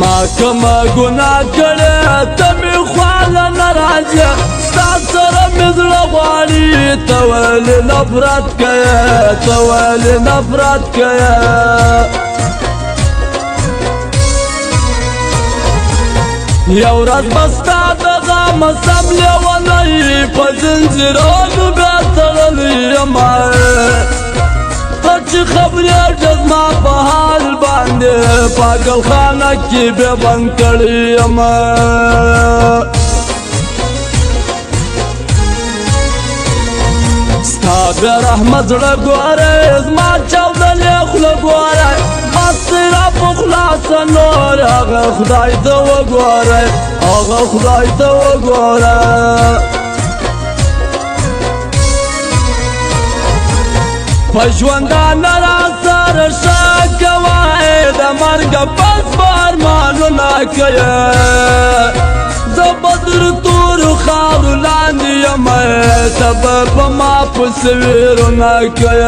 ما کومه ګناه کړې ته مې خواله نه راځې ستا سره مې زړه غواړي ته ولې نفرت کوې ته ولې نفرت کوې یو ورځ به ستا د غمه سم لیونی په زنځیرونو بیا تړلی یمه ته چې خبرېږې زما په حال باندې پاگلخانه کې بیا بند کړی یمه ستا بیا رحمت زړه ګورئ زما چاودلې خوله ګورئ را په خلاصه نور هغه خدای ته وګورئ هغه خدای ته وګورئ په ژوندانه راسره ښه کوئ د مرګه پس به ارمانونه کوئ زه به در تورو خاورو لاندې یمه ته به په ما پسې ویرونه کوئ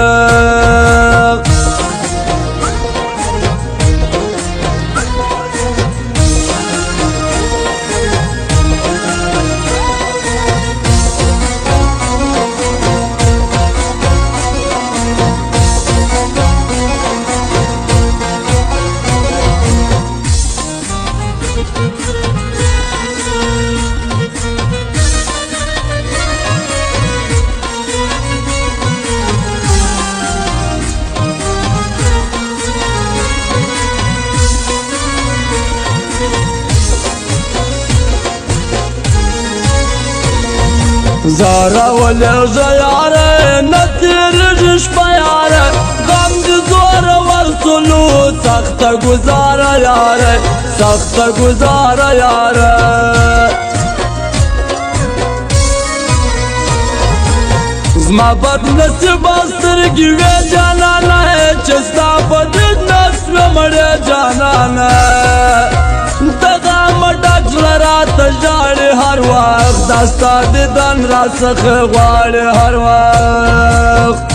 زارا ولېږه یاره نه تېرېږي شپه یاره غم دې زوره ورسولو سخته ګزاره یاره سخته ګزاره یاره زما بد نصیبه سترګې وې جانانه چې ستا په دید نفس مې مړې جانانه دغه مډک زړه راته ژاړي هر وخت دا ستا دیدن راڅخه غواړي هر وخت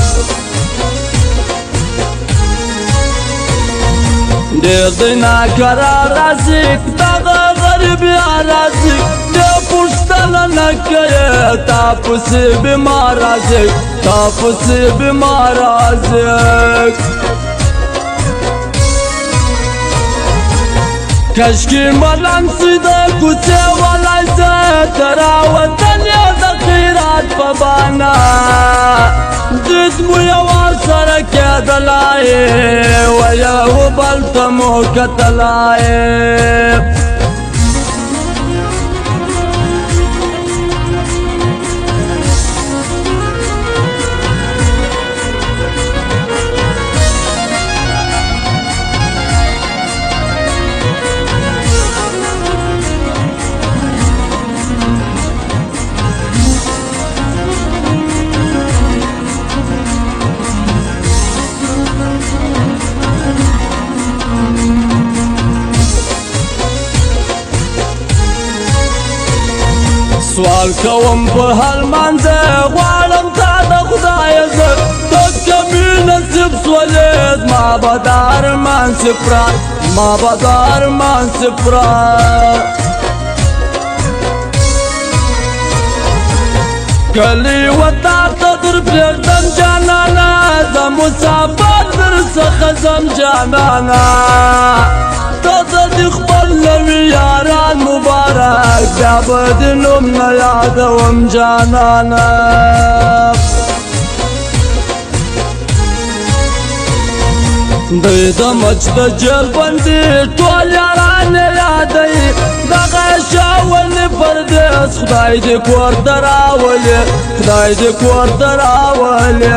ډېر دی ناکرار راځي دغه غریبیا راځي دې پوښتنه نه کوې تا پسې بیمار راځي تا پسې بیمار راځي کشکی ملنگ سی دا کوڅه ولی زه ترا وطن یا د خیرات په بانا دید مو یوار سره کېدلای و یو بل ته مو کتلای سوال کوم په هر مانځه غواړم تا د خدای زه ته کمې نصیب سولې زما به د ارمان صفرا زما به د ارمان صفرا کلی وتا ته در پرېږدم جانانه زه مسافر در څخه ځم جانانه ته دې خپل نوي یاران مبارک بیا به دې نوم نه یادوم جانانه دوی د مچ د جیل بندي ټول یاران یادوي دغه شاولې پردیس خدای دې کور ته راولي خدای دې کور ته راولي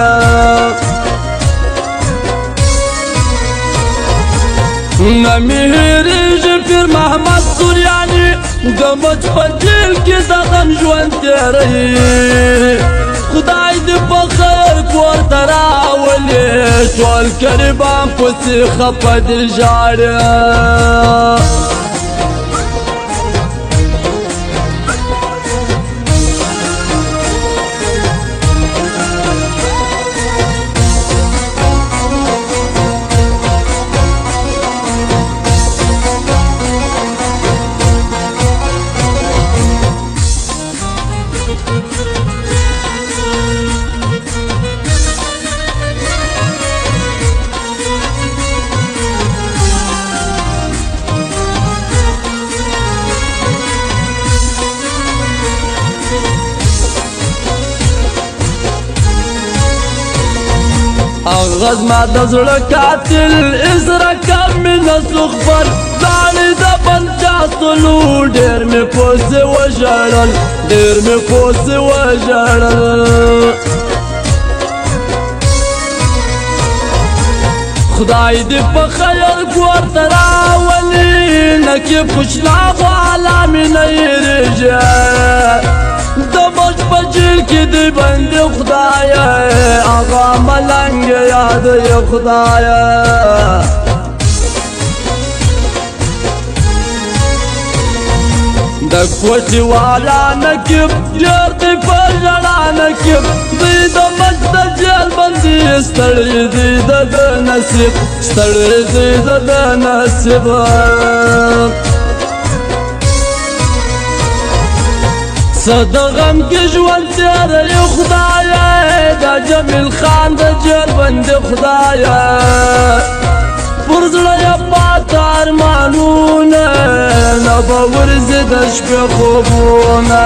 نمی هیریږي پیر محمد سوریاني د مچ په جیل کې د غم ژوند تېروي خدای دې په خیر کور ته راولي ټول غریبان پسې خفه دي ژاړي غزما د زړه قاتل ازرکه مینه سخبر داړې د بنچاستلو ډېر مې پوسې وژړل ډېر مې پوسې وژړل خدای دې په خیر کور ته راولي نکې پوچنا غواله مې نه هېرېږي د موج په جیل کې دې بندي خدایه هغه ملنګ یادوي خدایه د کوټې والا نقیب ډېر دی په ژړا نقیب دوی د مچ د جیل بندي ستړي دي د ده نصیب ستړي دي د ده نصیب څه د غم کې ژوند تېروي خدایه د جمیل خان د جیل بندي خدایه پر زړه یې پاته ارمانونه نه به ورځي د شپې خوبونه